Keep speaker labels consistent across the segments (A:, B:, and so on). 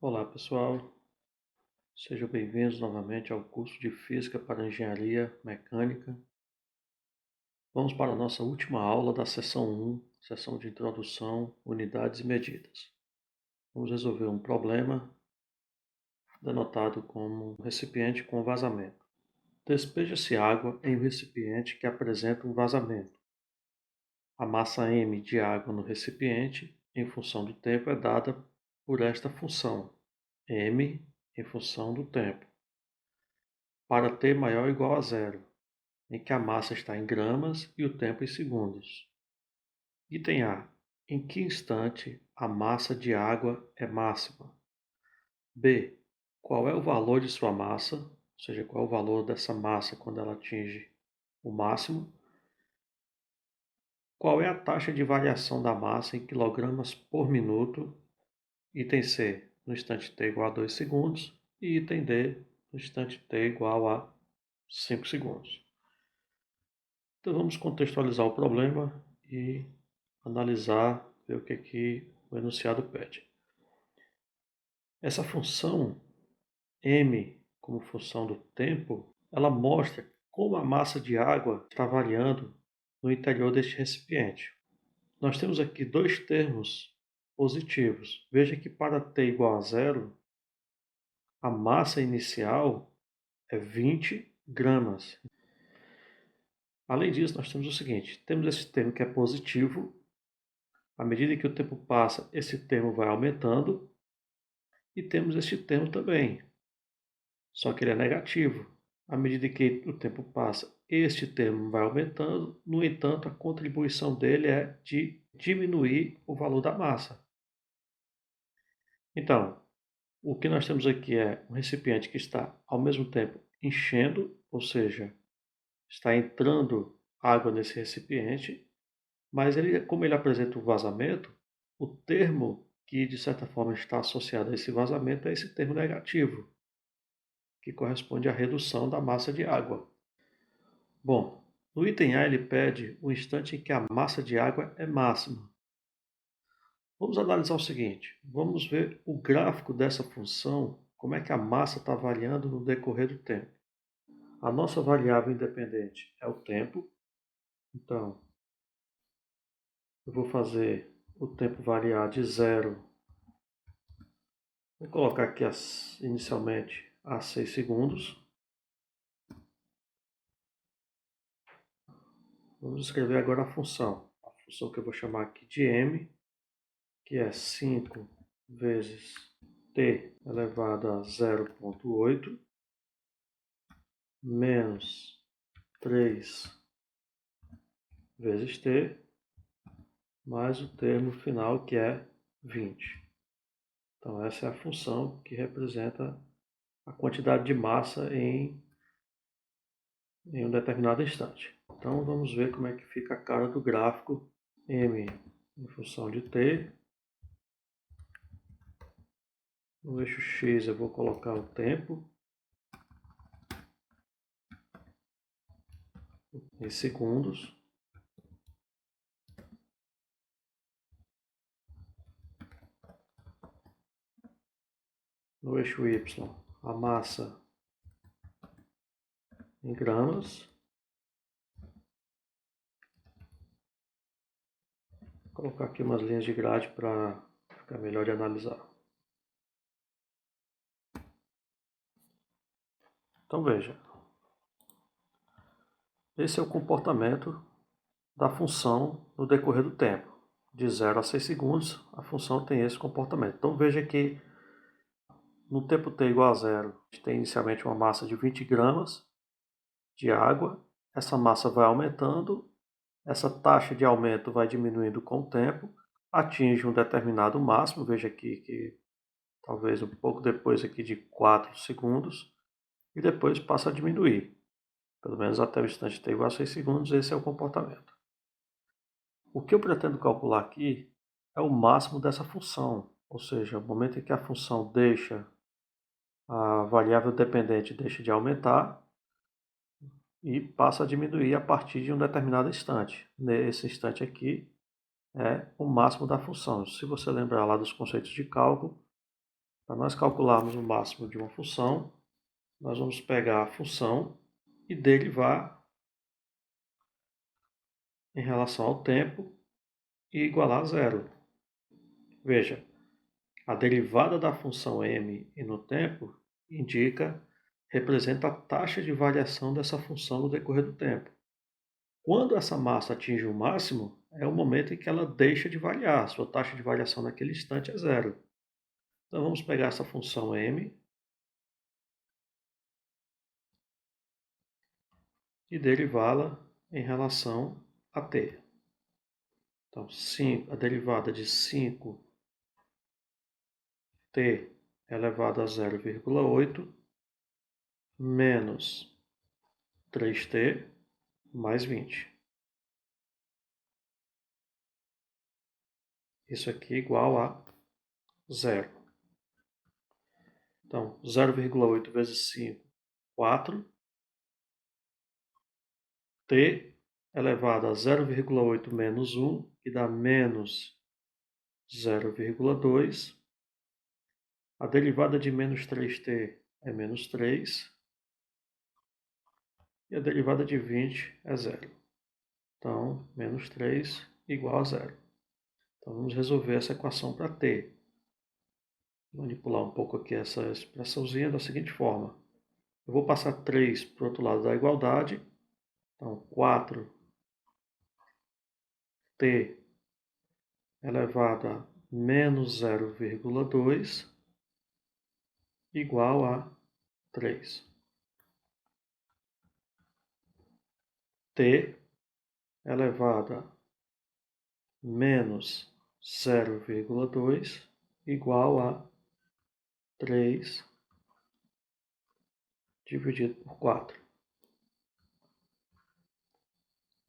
A: Olá pessoal, sejam bem-vindos novamente ao curso de Física para Engenharia Mecânica. Vamos para a nossa última aula da seção 1, seção de Introdução, Unidades e Medidas. Vamos resolver um problema denotado como um recipiente com vazamento. Despeja-se água em um recipiente que apresenta um vazamento. A massa m de água no recipiente, em função do tempo, é dada por esta função, m em função do tempo, para t maior ou igual a zero, em que a massa está em gramas e o tempo em segundos. Item A. Em que instante a massa de água é máxima? B. Qual é o valor de sua massa, ou seja, qual é o valor dessa massa quando ela atinge o máximo? Qual é a taxa de variação da massa em quilogramas por minuto? Item C. No instante t igual a 2 segundos. E item D. No instante t igual a 5 segundos. Então vamos contextualizar o problema e analisar, ver o que o enunciado pede. Essa função m como função do tempo, ela mostra como a massa de água está variando no interior deste recipiente. Nós temos aqui dois termos positivos. Veja que para t igual a zero, a massa inicial é 20 gramas. Além disso, nós temos o seguinte, temos esse termo que é positivo. À medida que o tempo passa, esse termo vai aumentando. E temos este termo também, só que ele é negativo. À medida que o tempo passa, este termo vai aumentando. No entanto, a contribuição dele é de diminuir o valor da massa. Então, o que nós temos aqui é um recipiente que está, ao mesmo tempo, enchendo, ou seja, está entrando água nesse recipiente, mas como ele apresenta um vazamento, o termo que de certa forma está associado a esse vazamento é esse termo negativo, que corresponde à redução da massa de água. Bom, no item A ele pede o instante em que a massa de água é máxima. Vamos analisar o seguinte, vamos ver o gráfico dessa função, como é que a massa está variando no decorrer do tempo. A nossa variável independente é o tempo, então eu vou fazer o tempo variar de zero. Vou colocar aqui inicialmente a 6 segundos. Vamos escrever agora a função que eu vou chamar aqui de m, que é 5 vezes t elevado a 0,8 menos 3 vezes t, mais o termo final que é 20. Então essa é a função que representa a quantidade de massa em um determinado instante. Então vamos ver como é que fica a cara do gráfico m em função de t. No eixo x eu vou colocar o tempo em segundos. No eixo y, a massa em gramas. Vou colocar aqui umas linhas de grade para ficar melhor de analisar. Então veja, esse é o comportamento da função no decorrer do tempo. De 0 a 6 segundos, a função tem esse comportamento. Então veja que no tempo t igual a zero, a gente tem inicialmente uma massa de 20 gramas de água. Essa massa vai aumentando, essa taxa de aumento vai diminuindo com o tempo, atinge um determinado máximo, veja aqui que talvez um pouco depois aqui de 4 segundos, e depois passa a diminuir. Pelo menos até o instante t igual a 6 segundos, esse é o comportamento. O que eu pretendo calcular aqui é o máximo dessa função, ou seja, o momento em que a função deixa, a variável dependente deixa de aumentar e passa a diminuir a partir de um determinado instante. Nesse instante aqui é o máximo da função. Se você lembrar lá dos conceitos de cálculo, Para nós calcularmos o máximo de uma função, nós vamos pegar a função e derivar em relação ao tempo e igualar a zero. Veja, a derivada da função m e no tempo representa a taxa de variação dessa função no decorrer do tempo. Quando essa massa atinge o máximo, é o momento em que ela deixa de variar. Sua taxa de variação naquele instante é zero. Então vamos pegar essa função m e derivá-la em relação a t. Então, a derivada de 5t elevado a 0,8 menos 3t mais 20. Isso aqui é igual a zero. Então, 0,8 vezes 5, 4. T elevado a 0,8 menos 1, que dá menos 0,2. A derivada de menos 3t é menos 3. E a derivada de 20 é zero. Então, menos 3 igual a zero. Então, vamos resolver essa equação para t. Manipular um pouco aqui essa expressãozinha da seguinte forma. Eu vou passar 3 para o outro lado da igualdade. Então, 4t elevado a menos 0,2 igual a 3. T elevado a menos 0,2 igual a 3 dividido por 4.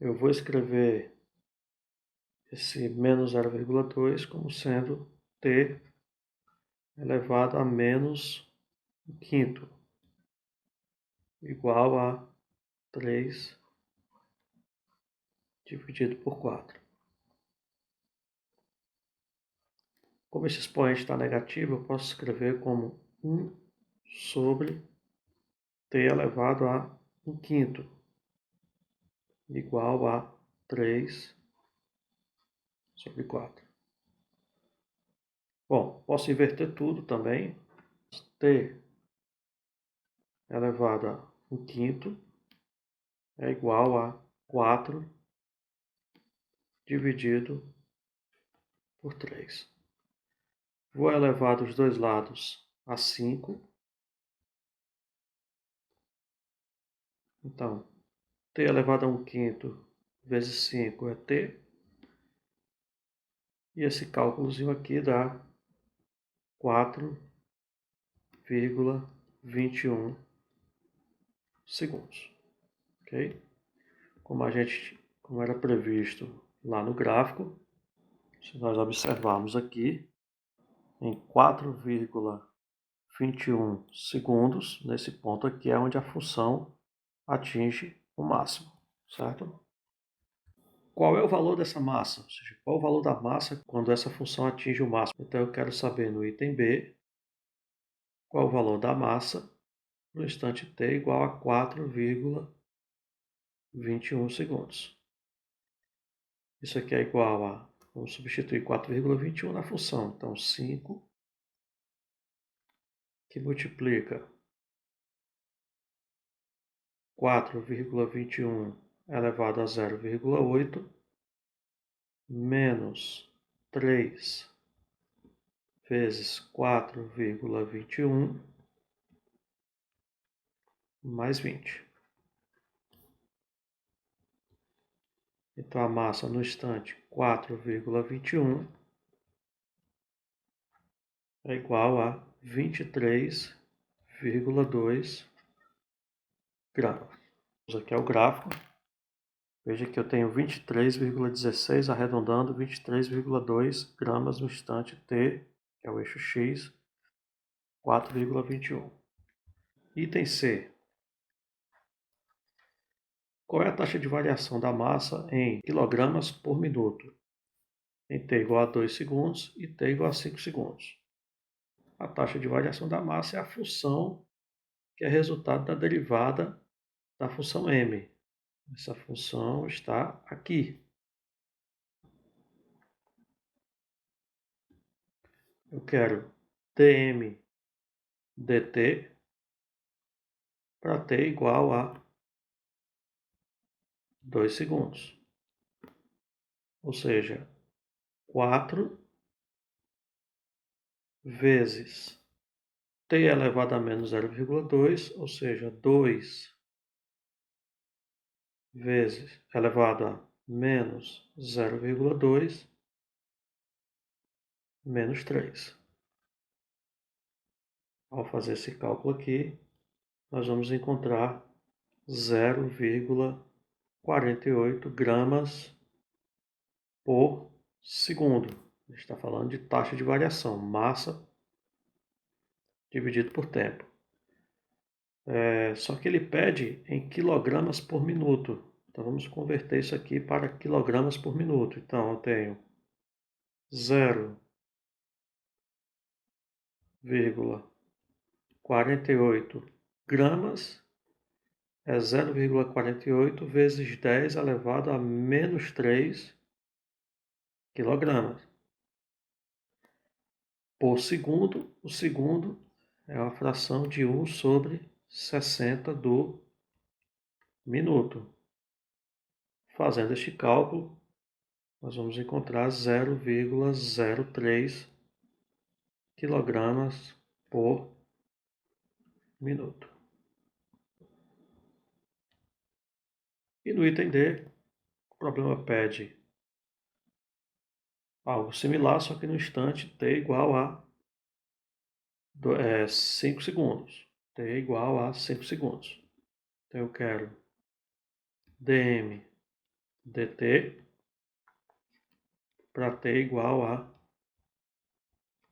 A: Eu vou escrever esse menos 0,2 como sendo t elevado a menos um quinto, igual a 3 dividido por 4. Como esse expoente está negativo, eu posso escrever como 1 sobre t elevado a um quinto, igual a 3 sobre 4. Bom, posso inverter tudo também. T elevado a um quinto é igual a 4 dividido por 3. Vou elevar dos dois lados a 5. Então, t elevado a um quinto vezes 5 é t. E esse cálculozinho aqui dá 4,21 segundos. Ok? Como era previsto lá no gráfico, se nós observarmos aqui, em 4,21 segundos, nesse ponto aqui é onde a função atinge o máximo, certo? Qual é o valor dessa massa? Ou seja, qual é o valor da massa quando essa função atinge o máximo? Então eu quero saber no item B qual é o valor da massa no instante t igual a 4,21 segundos. Isso aqui é igual a, vamos substituir 4,21 na função. Então 5 que multiplica 4,21 elevado a 0,8 menos 3 vezes 4,21 mais 20. Então a massa no instante 4,21 é igual a 23,2 gramas. Aqui é o gráfico. Veja que eu tenho 23,16 arredondando 23,2 gramas no instante t, que é o eixo x, 4,21. Item C. Qual é a taxa de variação da massa em quilogramas por minuto? Em t igual a 2 segundos e t igual a 5 segundos. a taxa de variação da massa é a função que é resultado da derivada da função m. Essa função está aqui. Eu quero dm dt para t igual a 2 segundos. Ou seja, 4 vezes t elevado a menos 0,2, ou seja, 2 vezes elevado a menos 0,2 menos 3. Ao fazer esse cálculo aqui, nós vamos encontrar 0,48 gramas por segundo. A gente está falando de taxa de variação, massa dividido por tempo. Só que ele pede em quilogramas por minuto. Então vamos converter isso aqui para quilogramas por minuto. Então eu tenho 0,48 gramas é 0,48 vezes 10 elevado a menos 3 quilogramas. Por segundo, o segundo é uma fração de 1 sobre 60 do minuto. Fazendo este cálculo, nós vamos encontrar 0,03 quilogramas por minuto. E no item D, o problema pede algo similar, só que no instante t igual a 5 segundos. T igual a 5 segundos. Então eu quero dm dt para t igual a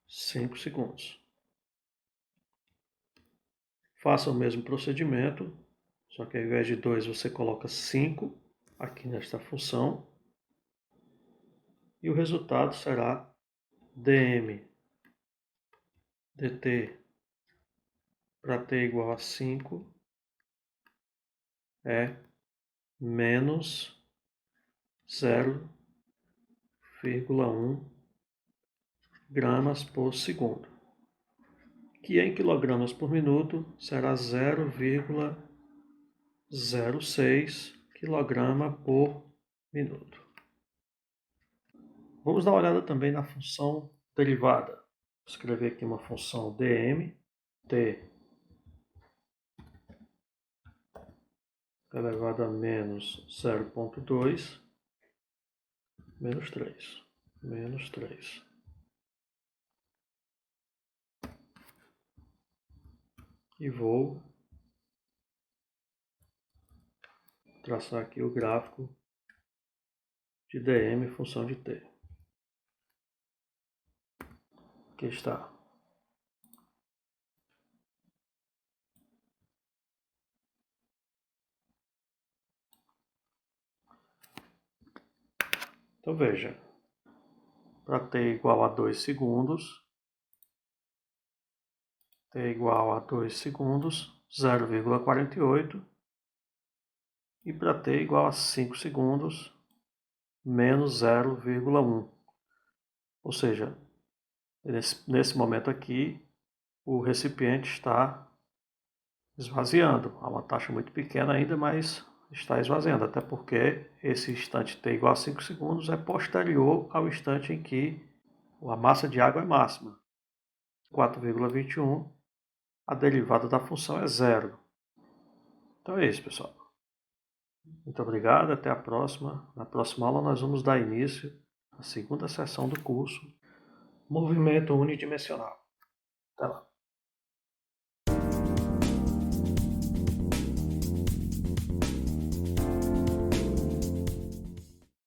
A: 5 segundos. Faça o mesmo procedimento, só que ao invés de 2 você coloca 5 aqui nesta função. E o resultado será dm dt para t igual a 5 é menos 0,1 gramas por segundo, que em quilogramas por minuto será 0,06 quilograma por minuto. Vamos dar uma olhada também na função derivada. Vou escrever aqui uma função dm t elevado a menos 0,2 menos 3. E vou traçar aqui o gráfico de dm função de t. Aqui está. Então veja, para t igual a 2 segundos, t igual a 2 segundos, 0,48, e para t igual a 5 segundos, menos 0,1. Ou seja, nesse momento aqui, o recipiente está esvaziando. Há uma taxa muito pequena ainda, mas está esvaziando, até porque esse instante t igual a 5 segundos é posterior ao instante em que a massa de água é máxima. 4,21, a derivada da função é zero. Então é isso, pessoal. Muito obrigado, até a próxima. Na próxima aula nós vamos dar início à segunda sessão do curso Movimento Unidimensional. Até lá.